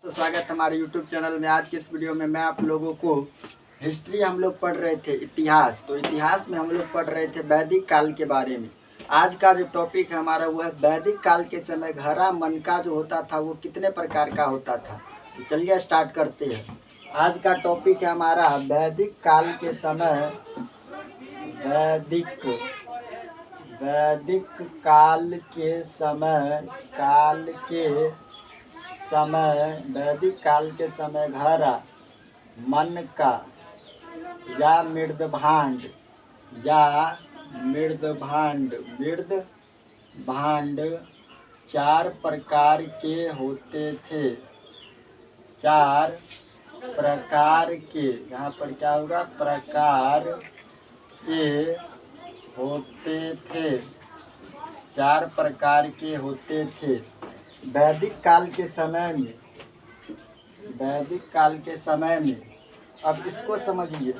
तो स्वागत है हमारे YouTube चैनल में। आज के इस वीडियो में मैं आप लोगों को हिस्ट्री हम लोग पढ़ रहे थे, इतिहास। तो इतिहास में हम लोग पढ़ रहे थे वैदिक काल के बारे में। आज का जो टॉपिक है हमारा वो है वैदिक काल के समय घड़ा मनका जो होता था वो कितने प्रकार का होता था। तो चलिए स्टार्ट करते हैं। आज का टॉपिक है हमारा वैदिक काल के समय वैदिक काल के वैदिक काल के समय घड़ा मनका या मृदभांड चार प्रकार के होते थे। चार प्रकार के, यहाँ पर क्या होगा, प्रकार के होते थे। चार प्रकार के होते थे वैदिक काल के समय में। अब इसको समझिए।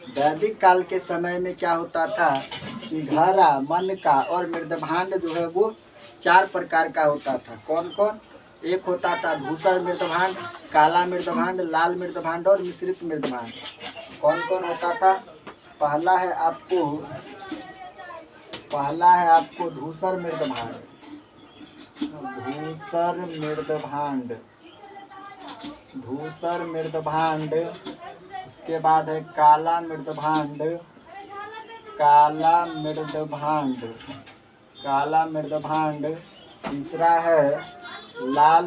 वैदिक काल के समय में क्या होता था कि घड़ा, मनका और मृदभांड जो है वो चार प्रकार का होता था। कौन कौन? एक होता था धूसर मृदभांड, काला मृदभांड, लाल मृदभांड और मिश्रित मृदभांड। कौन कौन होता था? पहला है आपको धूसर मृदभांड। उसके बाद है काला मृदभांड। तीसरा है लाल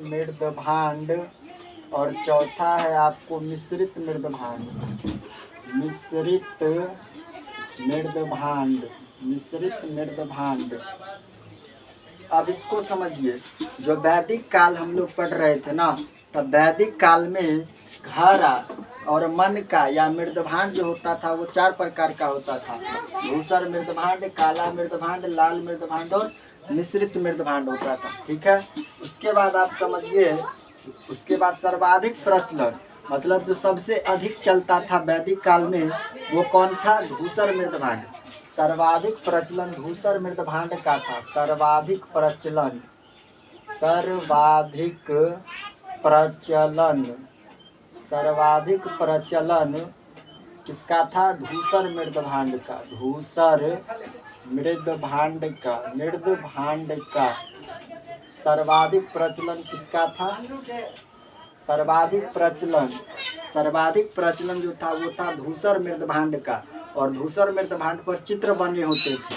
मृदभांड और चौथा है आपको मिश्रित मृदभांड। अब इसको समझिए। जो वैदिक काल हम लोग पढ़ रहे थे ना, तब वैदिक काल में घड़ा और मनका या मृदभांड जो होता था वो चार प्रकार का होता था। धूसर मृदभांड, काला मृदभांड, लाल मृदभांड और मिश्रित मृदभांड होता था। ठीक है। उसके बाद आप समझिए, उसके बाद सर्वाधिक प्रचलन, मतलब जो सबसे अधिक चलता था वैदिक काल में वो कौन था? धूसर मृदभांड। सर्वाधिक प्रचलन धूसर मृदभांड का था। सर्वाधिक प्रचलन किसका था? धूसर मृदभांड का। सर्वाधिक प्रचलन किसका था? सर्वाधिक प्रचलन जो था वो था धूसर मृदभांड का। और धूसर मृदभांड पर चित्र बने होते थे।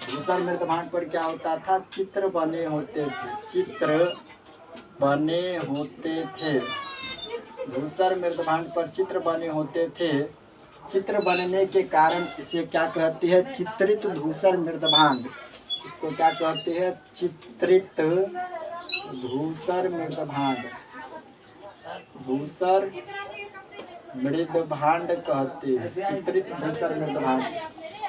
धूसर मृदभांड पर क्या होता था? चित्र बने होते थे। धूसर मृदभांड पर चित्र बने होते थे। चित्र बनने के कारण इसे क्या कहते हैं? चित्रित धूसर मृदभांड। इसको क्या कहते हैं? चित्रित धूसर मृदभांड कहते हैं। चित्रित धूसर मृदभांड।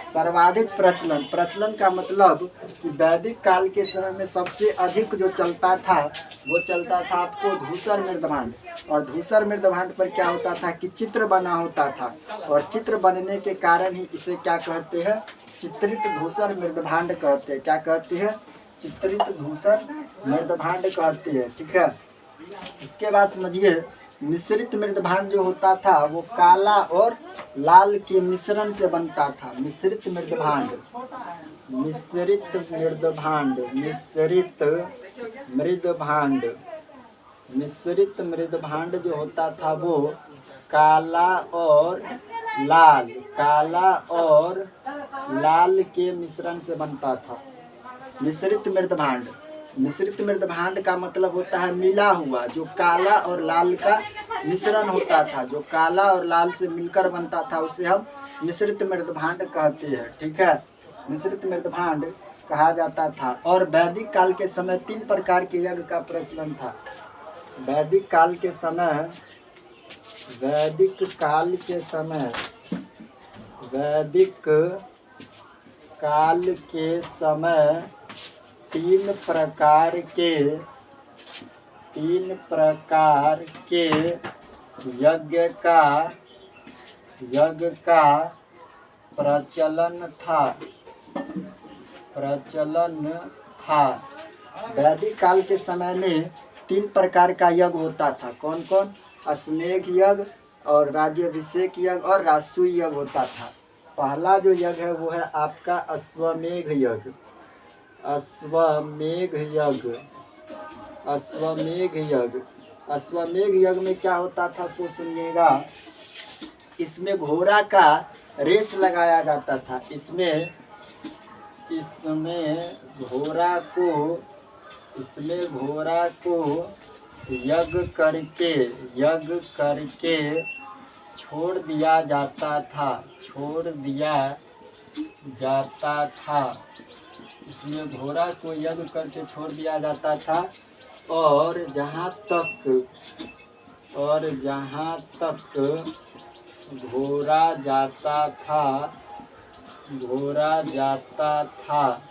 सर्वाधिक प्रचलन का मतलब कि वैदिक काल के समय में सबसे अधिक जो चलता था वो चलता था आपको धूसर मृदभांड। और धूसर मृदभांड पर क्या होता था कि चित्र बना होता था। और चित्र बनने के कारण ही इसे क्या कहते हैं? चित्रित धूसर मृदभांड कहते हैं। क्या कहते हैं? चित्रित धूसर मृदभांड कहते हैं। ठीक है। इसके बाद समझिए, मिश्रित मृदभांड जो होता था वो काला और लाल के मिश्रण से बनता था। मिश्रित मृदभांड जो होता था वो काला और लाल के मिश्रण से बनता था। मिश्रित मृदभांड का मतलब होता है मिला हुआ। जो काला और लाल का मिश्रण होता था, जो काला और लाल से मिलकर बनता था, उसे हम मिश्रित मृदभांड कहते हैं। ठीक है। मिश्रित मृदभांड कहा जाता था। और वैदिक काल के समय तीन प्रकार के यज्ञ का प्रचलन था। वैदिक काल के समय तीन प्रकार के यज्ञ का प्रचलन था। वैदिक काल के समय में 3 प्रकार का यज्ञ होता था। कौन कौन? अश्वमेध यज्ञ और राज्याभिषेक यज्ञ और राजसूय यज्ञ होता था। पहला जो यज्ञ है वो है आपका अश्वमेध यज्ञ। अश्वमेध यज्ञ, अश्वमेध यज्ञ। अश्वमेध यज्ञ में क्या होता था सो सुनिएगा। इसमें घोड़ा का रेस लगाया जाता था। इसमें घोड़ा को यज्ञ करके छोड़ दिया जाता था। इसमें घोड़ा को यज्ञ करके छोड़ दिया जाता था। और जहाँ तक घोड़ा जाता था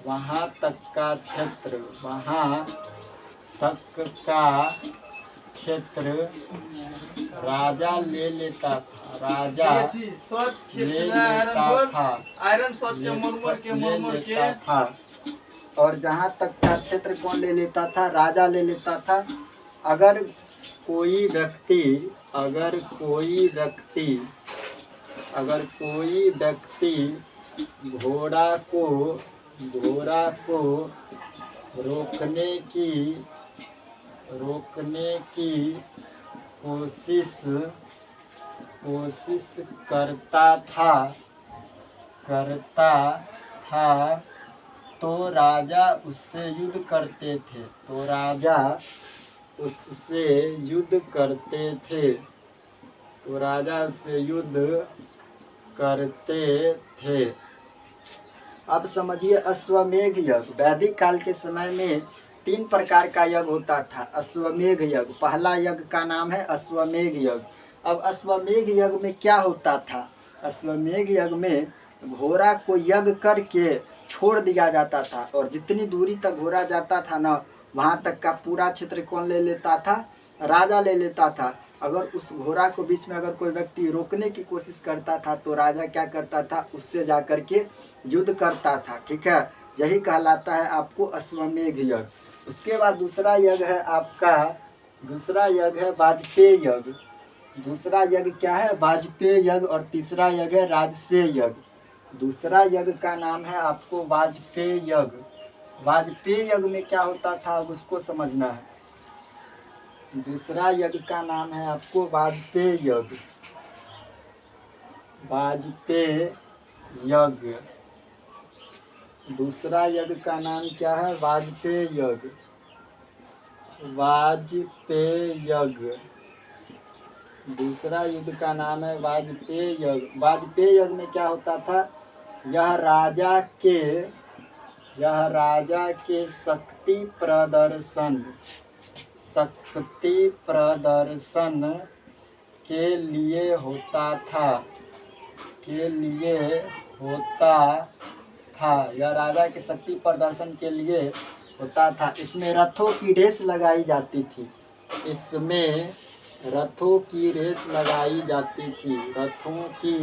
वहाँ तक का क्षेत्र राजा ले लेता था। और जहाँ तक का क्षेत्र कौन ले लेता था? राजा ले लेता था। अगर कोई व्यक्ति घोड़ा को रोकने की कोशिश करता था तो राजा उससे युद्ध करते थे। अब समझिए अश्वमेध यज्ञ। वैदिक काल के समय में 3 प्रकार का यज्ञ होता था। अश्वमेध यज्ञ, पहला यज्ञ का नाम है अश्वमेध यज्ञ। अब अश्वमेध यज्ञ में क्या होता था? अश्वमेध यज्ञ में घोड़ा को यज्ञ करके छोड़ दिया जाता था और जितनी दूरी तक घोड़ा जाता था ना, वहाँ तक का पूरा क्षेत्र कौन ले लेता था? राजा ले लेता था। अगर उस घोड़ा को बीच में अगर कोई व्यक्ति रोकने की कोशिश करता था तो राजा क्या करता था? उससे जा कर के युद्ध करता था। ठीक है, यही कहलाता है आपको अश्वमेध यज्ञ। उसके बाद दूसरा यज्ञ है वाजपेय यज्ञ। दूसरा यज्ञ क्या है? वाजपेय यज्ञ। और तीसरा यज्ञ है राजसूय यज्ञ। दूसरा यज्ञ का नाम है आपको वाजपेय यज्ञ। वाजपेय यज्ञ में क्या होता था अब उसको समझना है। दूसरा यज्ञ का नाम है आपको वाजपेय यज्ञ। वाजपेय यज्ञ। दूसरा यज्ञ का नाम क्या है? वाजपेय यज्ञ। वाजपेय यज्ञ। दूसरा युद्ध का नाम है वाजपेय यज्ञ। वाजपेय यज्ञ में क्या होता था? यह राजा के शक्ति प्रदर्शन के लिए होता था। यह राजा के शक्ति प्रदर्शन के लिए होता था। इसमें रथों की रेस लगाई जाती थी। रथों की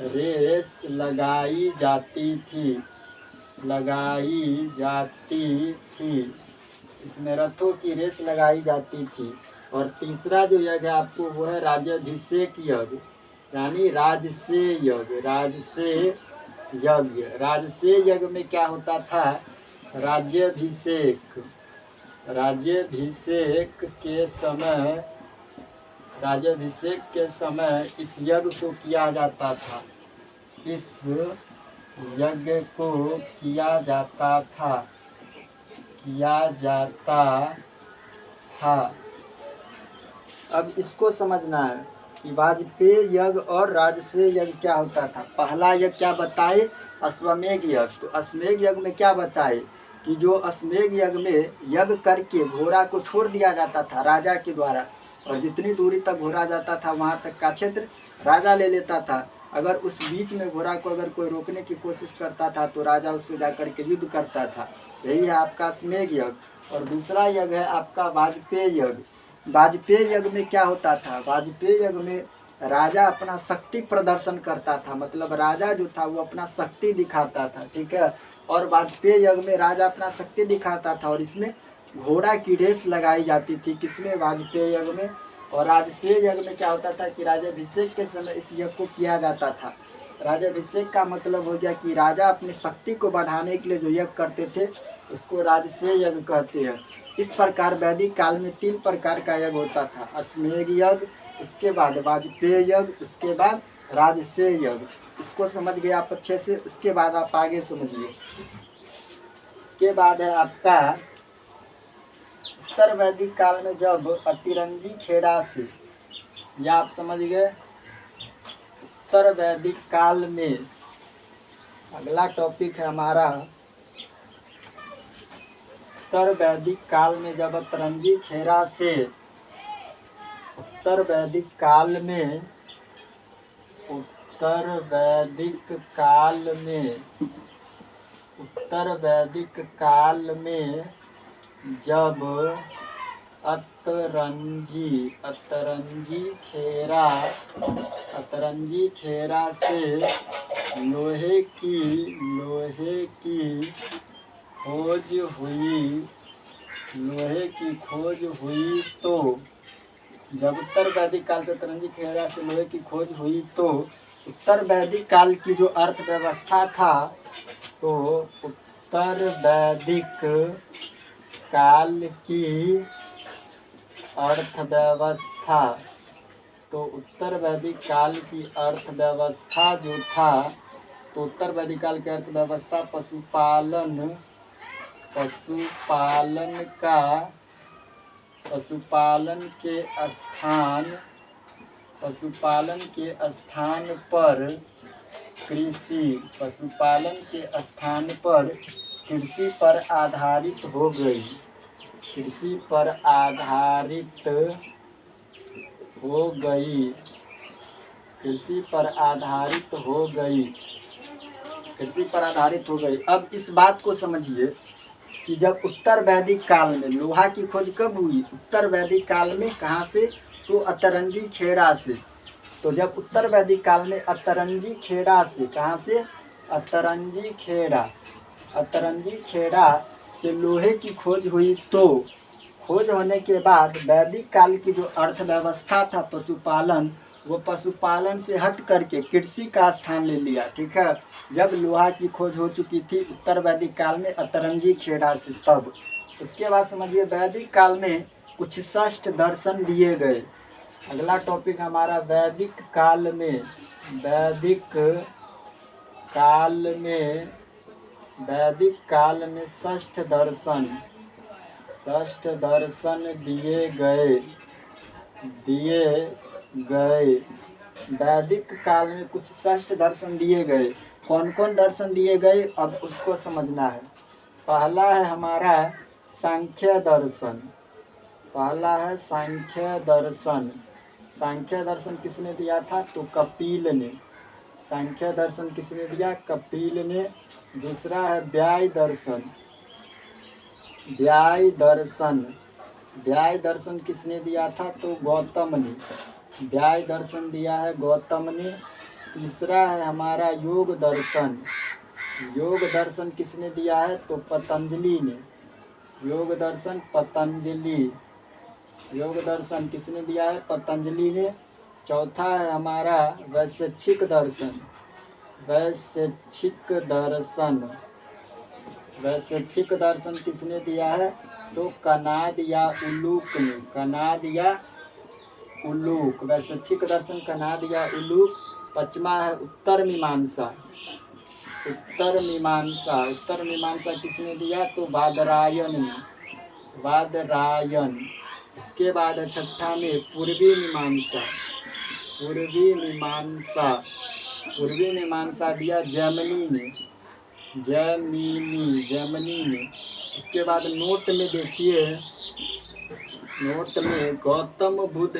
रेस लगाई जाती थी। और तीसरा जो यज्ञ है आपको वो है राज्याभिषेक यज्ञ, यानी राजसूय यज्ञ। राजसूय यज्ञ में क्या होता था? राज्याभिषेक के समय इस यज्ञ को किया जाता था। अब इसको समझना है कि वाजपेय यज्ञ और राजसूय यज्ञ क्या होता था। पहला यज्ञ क्या बताए? अश्वमेध यज्ञ। तो अश्वमेध यज्ञ में क्या बताए कि जो अश्वमेध यज्ञ में यज्ञ करके घोड़ा को छोड़ दिया जाता था राजा के द्वारा, और जितनी दूरी तक घोड़ा जाता था वहाँ तक का क्षेत्र राजा ले लेता था। अगर उस बीच में घोड़ा को अगर कोई रोकने की कोशिश करता था तो राजा उससे जाकर के युद्ध करता था। यही है आपका अश्वमेध यज्ञ। और दूसरा यज्ञ है आपका वाजपेय यज्ञ। वाजपेय यज्ञ में क्या होता था? वाजपेय यज्ञ में राजा अपना शक्ति प्रदर्शन करता था, मतलब राजा जो था वो अपना शक्ति दिखाता था। ठीक है, और वाजपेय यज्ञ में राजा अपना शक्ति दिखाता था और इसमें घोड़ा की रेस लगाई जाती थी। किसमें? वाजपेय यज्ञ में। और राजसेय यज्ञ में क्या होता था कि राज्याभिषेक के समय इस यज्ञ को किया जाता था। राज्याभिषेक का मतलब हो गया कि राजा अपनी शक्ति को बढ़ाने के लिए जो यज्ञ करते थे उसको राजसेय यज्ञ कहते हैं। इस प्रकार वैदिक काल में 3 प्रकार का यज्ञ होता था, अश्वमेध यज्ञ, उसके बाद वाजपेय यज्ञ, उसके बाद राजसेय यज्ञ। इसको समझ गए आप अच्छे से। उसके बाद आप आगे समझिए। उसके बाद है आपका उत्तर वैदिक काल में जब अतिरंजी खेड़ा से, या आप समझ गए। उत्तर वैदिक काल में अगला टॉपिक है हमारा उत्तर वैदिक काल में जब अतिरंजी खेड़ा से, उत्तर वैदिक काल में, उत्तर वैदिक काल में, उत्तर वैदिक काल में जब अतरंजी खेरा से लोहे की खोज हुई तो जब उत्तर वैदिक काल से अतरंजी खेरा से लोहे की खोज हुई तो उत्तर वैदिक काल की जो अर्थव्यवस्था था, तो उत्तर वैदिक काल की अर्थव्यवस्था, तो उत्तर वैदिक काल की अर्थव्यवस्था जो था, तो उत्तर वैदिक काल की अर्थव्यवस्था पशुपालन के स्थान पर कृषि पर आधारित हो गई। कृषि पर आधारित हो गई। अब इस बात को समझिए कि जब उत्तर वैदिक काल में लोहा की खोज कब हुई? उत्तर वैदिक काल में। कहाँ से? तो अतरंजी खेड़ा से। तो जब उत्तर वैदिक काल में अतरंजी खेड़ा से, कहाँ से? अतरंजी खेड़ा से लोहे की खोज हुई, तो खोज होने के बाद वैदिक काल की जो अर्थव्यवस्था था पशुपालन, वो पशुपालन से हट करके कृषि का स्थान ले लिया। ठीक है, जब लोहा की खोज हो चुकी थी उत्तर वैदिक काल में अतरंजी खेड़ा से, तब उसके बाद समझिए वैदिक काल में कुछ षष्ठ दर्शन दिए गए। अगला टॉपिक हमारा वैदिक काल में षष्ठ दर्शन दिए गए। वैदिक काल में कुछ षष्ठ दर्शन दिए गए। कौन कौन दर्शन दिए गए, अब उसको समझना है। पहला है हमारा सांख्य दर्शन। सांख्य दर्शन किसने दिया था? तो कपिल ने। सांख्य दर्शन किसने दिया? कपिल ने। दूसरा है व्याय दर्शन किसने दिया था? तो गौतम ने। व्याय दर्शन दिया है गौतम ने। तीसरा है हमारा योग दर्शन किसने दिया है? तो पतंजलि ने। योग दर्शन किसने दिया है? पतंजलि ने। चौथा है हमारा वैशेषिक दर्शन किसने दिया है? तो कनाद या उलूक। वैशेषिक दर्शन, कनाद या उलूक। पांचवा है उत्तर मीमांसा किसने दिया? तो बादरायन। इसके बाद है छठा में पूर्वी मीमांसा दिया जैमिनी ने। इसके बाद नोट में देखिए, गौतम बुद्ध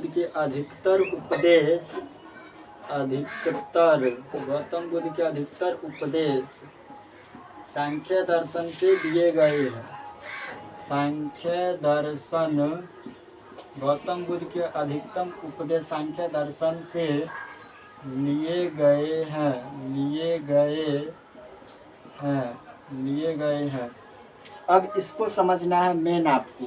के अधिकतर उपदेश सांख्य दर्शन से दिए गए हैं। गौतम बुद्ध के अधिकतम उपदेश सांख्य दर्शन से लिए गए हैं, लिए गए हैं, लिए गए हैं। अब इसको समझना है मेन आपको।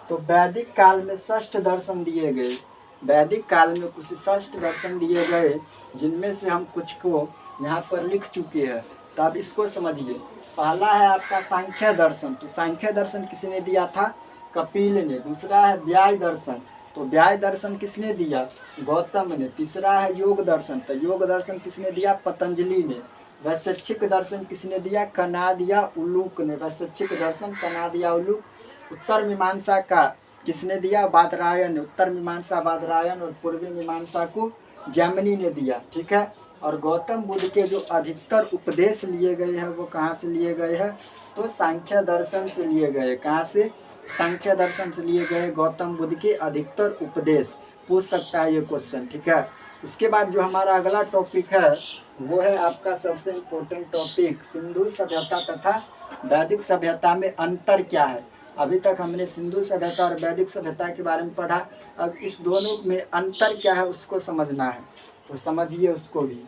तो वैदिक काल में 6 दर्शन दिए गए, वैदिक काल में कुछ 6 दर्शन दिए गए, जिनमें से हम कुछ को यहाँ पर लिख चुके हैं। तो आप इसको समझिए। पहला है आपका सांख्य दर्शन। तो सांख्य दर्शन किसने दिया था? कपिल ने। दूसरा है व्याय दर्शन। तो व्याय दर्शन किसने दिया? गौतम ने। तीसरा है योग दर्शन। तो योग दर्शन किसने दिया? पतंजलि ने। वैशेक्षिक दर्शन किसने दिया? कनादिया उलूक ने। वैशेक्षिक दर्शन कनादिया उलूक। उत्तर मीमांसा का किसने दिया? बादरायण ने। उत्तर मीमांसा बादरायण और पूर्वी मीमांसा को जैमिनी ने दिया। ठीक है। और गौतम बुद्ध के जो अधिकतर उपदेश लिए गए हैं वो कहाँ से लिए गए हैं? तो सांख्य दर्शन से लिए गए। कहाँ से? सांख्य दर्शन से लिए गए गौतम बुद्ध के अधिकतर उपदेश। पूछ सकता है ये क्वेश्चन। ठीक है। इसके बाद जो हमारा अगला टॉपिक है वो है आपका सबसे इम्पोर्टेंट टॉपिक, सिंधु सभ्यता तथा वैदिक सभ्यता में अंतर क्या है। अभी तक हमने सिंधु सभ्यता और वैदिक सभ्यता के बारे में पढ़ा। अब इस दोनों में अंतर क्या है उसको समझना है, तो समझिए उसको भी।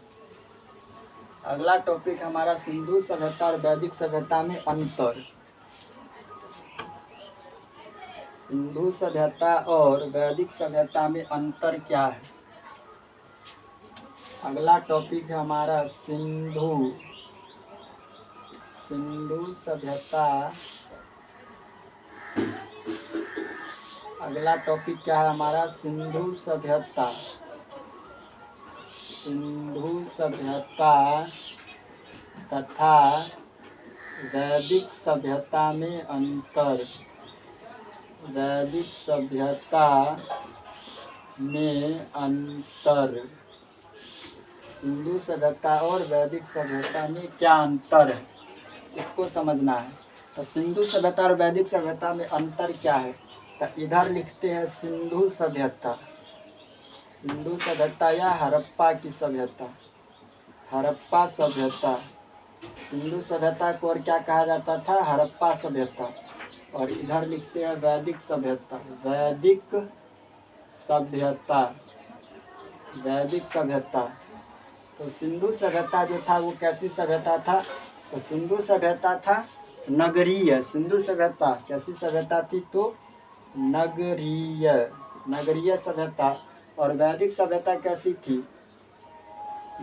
अगला टॉपिक हमारा सिंधु सभ्यता और वैदिक सभ्यता में अंतर। सिंधु सभ्यता और वैदिक सभ्यता में अंतर क्या है। अगला टॉपिक है हमारा सिंधु सभ्यता। अगला टॉपिक क्या है हमारा? सिंधु सभ्यता। सिंधु सभ्यता तथा वैदिक सभ्यता में अंतर। वैदिक सभ्यता में अंतर। सिंधु सभ्यता और वैदिक सभ्यता में क्या अंतर है इसको समझना है। तो सिंधु सभ्यता और वैदिक सभ्यता में अंतर क्या है? तो इधर लिखते हैं सिंधु सभ्यता। सिंधु सभ्यता या हड़प्पा की सभ्यता, हड़प्पा सभ्यता। सिंधु सभ्यता को और क्या कहा जाता था? हड़प्पा सभ्यता। और इधर लिखते हैं वैदिक सभ्यता। वैदिक सभ्यता, वैदिक सभ्यता। तो सिंधु सभ्यता जो था वो कैसी सभ्यता था? तो सिंधु सभ्यता था नगरीय। सिंधु सभ्यता कैसी सभ्यता थी? तो नगरीय, नगरीय सभ्यता। और वैदिक सभ्यता कैसी थी?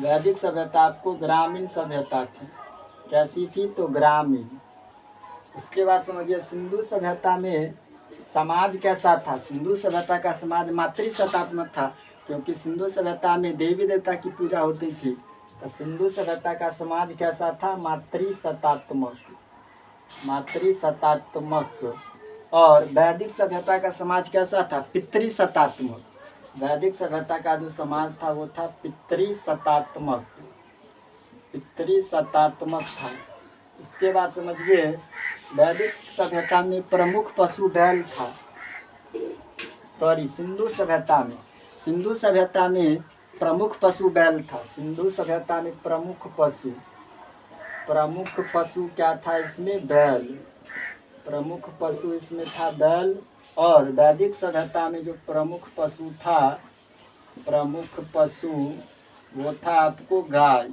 वैदिक सभ्यता आपको ग्रामीण सभ्यता थी। कैसी थी? तो ग्रामीण। उसके बाद समझिए सिंधु सभ्यता में समाज कैसा था? सिंधु सभ्यता का समाज मातृसत्तात्मक था, क्योंकि सिंधु सभ्यता में देवी देवता की पूजा होती थी। तो सिंधु सभ्यता का समाज कैसा था? मातृसत्तात्मक, मातृसत्तात्मक। और वैदिक सभ्यता का समाज कैसा था? पितृसत्तात्मक। वैदिक सभ्यता का जो समाज था वो था पितृसत्तात्मक, पितृसत्तात्मक था। उसके बाद समझिए वैदिक सभ्यता में प्रमुख पशु बैल था। सिंधु सभ्यता में, सिंधु सभ्यता में प्रमुख पशु बैल था। सिंधु सभ्यता में प्रमुख पशु क्या था इसमें? बैल। प्रमुख पशु इसमें था बैल। और वैदिक सभ्यता में जो प्रमुख पशु था, प्रमुख पशु वो था आपको गाय।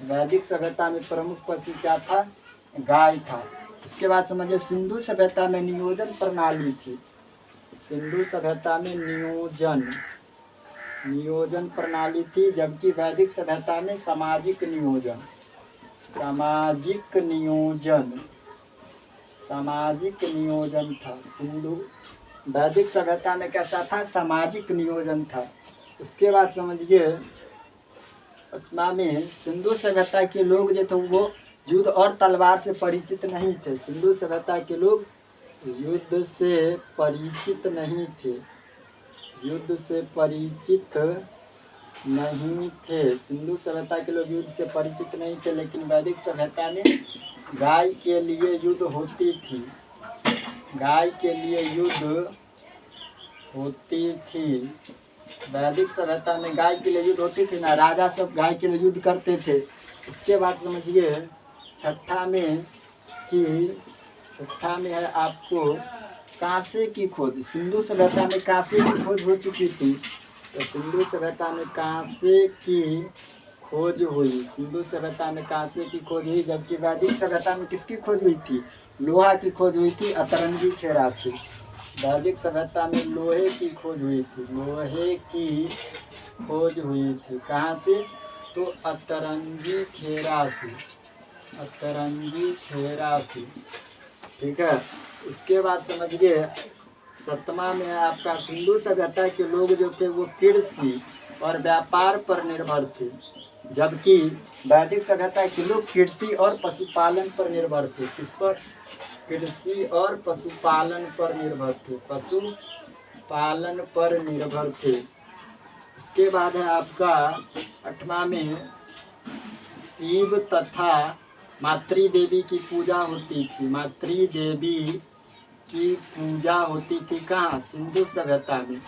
वैदिक सभ्यता में प्रमुख पशु क्या था? गाय था। इसके बाद समझिए सिंधु सभ्यता में नियोजन प्रणाली थी। सिंधु सभ्यता में नियोजन प्रणाली थी, जबकि वैदिक सभ्यता में सामाजिक नियोजन, सामाजिक नियोजन था। सिंधु वैदिक सभ्यता में कैसा था? सामाजिक नियोजन था। उसके बाद समझिए पश्चिमा में सिंधु सभ्यता के लोग जो थे वो युद्ध और तलवार से परिचित नहीं थे। सिंधु सभ्यता के लोग युद्ध से परिचित नहीं थे, युद्ध से परिचित नहीं थे। सिंधु सभ्यता के लोग युद्ध से परिचित नहीं थे, लेकिन वैदिक सभ्यता में गाय के लिए युद्ध होती थी, गाय के लिए युद्ध होती थी। वैदिक सभ्यता में गाय के लिए युद्ध होती थी ना, राजा सब गाय के लिए युद्ध करते थे। उसके बाद समझिए छठा में है आपको कांसे की खोज। सिंधु सभ्यता में कांसे की खोज हो चुकी थी। तो सिंधु सभ्यता में कांसे की खोज हुई, सिंधु सभ्यता में कांसे की खोज हुई, जबकि वैदिक सभ्यता में किसकी खोज हुई थी, लोहा की खोज हुई थी अतरंगी खेड़ा से। वैदिक सभ्यता में लोहे की खोज हुई थी, लोहे की खोज हुई थी कहाँ से, तो अतरंगी खेड़ा से, अतरंगी खेड़ा से। ठीक है, उसके बाद समझिए 7वां में आपका सिंधु सभ्यता के लोग जो थे वो कृषि और व्यापार पर निर्भर थे, जबकि वैदिक सभ्यता के लोग कृषि और पशुपालन पर निर्भर थे। किस पर, कृषि और पशुपालन पर निर्भर थे, पशुपालन पर निर्भर थे। इसके बाद है आपका 8वां में शिव तथा मातृ देवी की पूजा होती थी, मातृ देवी की पूजा होती थी कहाँ, सिंधु सभ्यता में,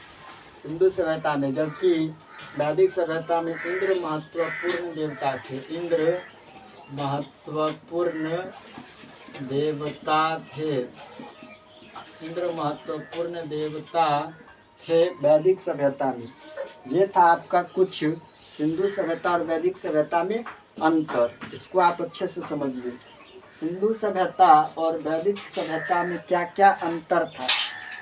सिंधु सभ्यता में। जबकि वैदिक सभ्यता में इंद्र महत्वपूर्ण देवता थे, इंद्र महत्वपूर्ण देवता थे, इंद्र महत्वपूर्ण देवता थे वैदिक सभ्यता में। ये था आपका कुछ सिंधु सभ्यता और वैदिक सभ्यता में अंतर, इसको आप अच्छे से समझिए। सिंधु सभ्यता और वैदिक सभ्यता में क्या क्या अंतर था।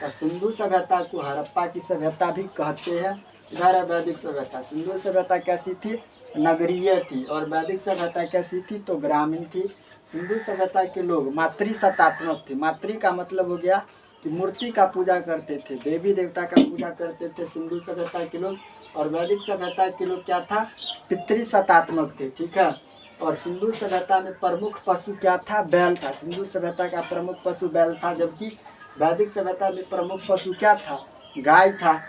तो सिंधु सभ्यता को हड़प्पा की सभ्यता भी कहते हैं। इधर है वैदिक सभ्यता। सिंधु सभ्यता कैसी थी, नगरीय थी, और वैदिक सभ्यता कैसी थी, तो ग्रामीण थी। सिंधु सभ्यता के लोग मातृसत्तात्मक थे। मातृ का मतलब हो गया कि मूर्ति का पूजा करते थे, देवी देवता का पूजा करते थे सिंधु सभ्यता के लोग। और वैदिक सभ्यता के लोग क्या था, पितृसत्तात्मक थे। ठीक है, और सिंधु सभ्यता में प्रमुख पशु क्या था, बैल था। सिंधु सभ्यता का प्रमुख पशु बैल था, जबकि वैदिक सभ्यता में प्रमुख पशु क्या था, गाय था।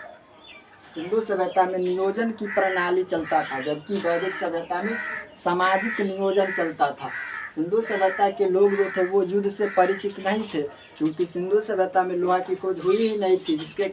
सिंधु सभ्यता में नियोजन की प्रणाली चलता था, जबकि वैदिक सभ्यता में सामाजिक नियोजन चलता था। सिंधु सभ्यता के लोग जो थे वो युद्ध से परिचित नहीं थे, क्योंकि सिंधु सभ्यता में लोहा की खोज हुई ही नहीं थी, जिसके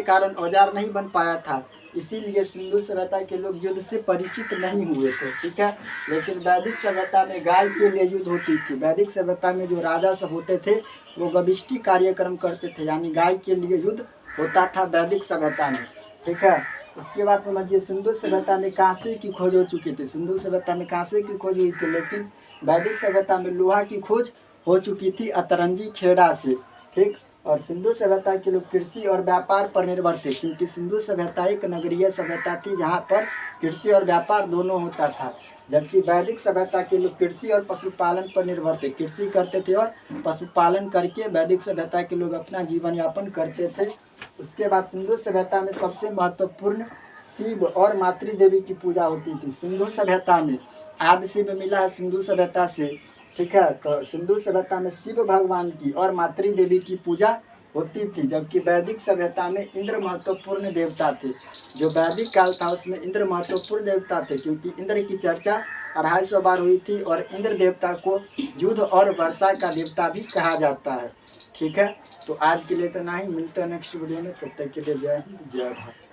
कारण औजार नहीं बन पाया था। इसीलिए सिंधु सभ्यता के लोग युद्ध से परिचित नहीं हुए थे। ठीक है, लेकिन वैदिक सभ्यता में गाय के लिए युद्ध होती थी। वैदिक सभ्यता में जो राजा सब होते थे वो गविष्टि कार्यक्रम करते थे, यानी गाय के लिए युद्ध होता था वैदिक सभ्यता में। ठीक है, उसके बाद समझिए सिंधु सभ्यता में कांसे की खोज हो चुकी थी। सिंधु सभ्यता में कांसे की खोज हुई थी, लेकिन वैदिक सभ्यता में लोहा की खोज हो चुकी थी अतरंगी खेड़ा से। ठीक, और सिंधु सभ्यता के लोग कृषि और व्यापार पर निर्भर थे, क्योंकि सिंधु सभ्यता एक नगरीय सभ्यता थी जहाँ पर कृषि और व्यापार दोनों होता था। जबकि वैदिक सभ्यता के लोग कृषि और पशुपालन पर निर्भर थे, कृषि करते थे और पशुपालन करके वैदिक सभ्यता के लोग अपना जीवन यापन करते थे। उसके बाद सिंधु सभ्यता में सबसे महत्वपूर्ण शिव और मातृ देवी की पूजा होती थी। सिंधु सभ्यता में आदि शिव मिला है सिंधु सभ्यता से। ठीक है, तो सिंधु सभ्यता में शिव भगवान की और मातृ देवी की पूजा होती थी, जबकि वैदिक सभ्यता में इंद्र महत्वपूर्ण देवता थे। जो वैदिक काल था उसमें इंद्र महत्वपूर्ण देवता थे, क्योंकि इंद्र की चर्चा 250 बार हुई थी, और इंद्र देवता को युद्ध और वर्षा का देवता भी कहा जाता है। ठीक है, तो आज के लिए इतना ही, मिलते हैं नेक्स्ट वीडियो में। तब तक के लिए जय हिंद, जय भारत।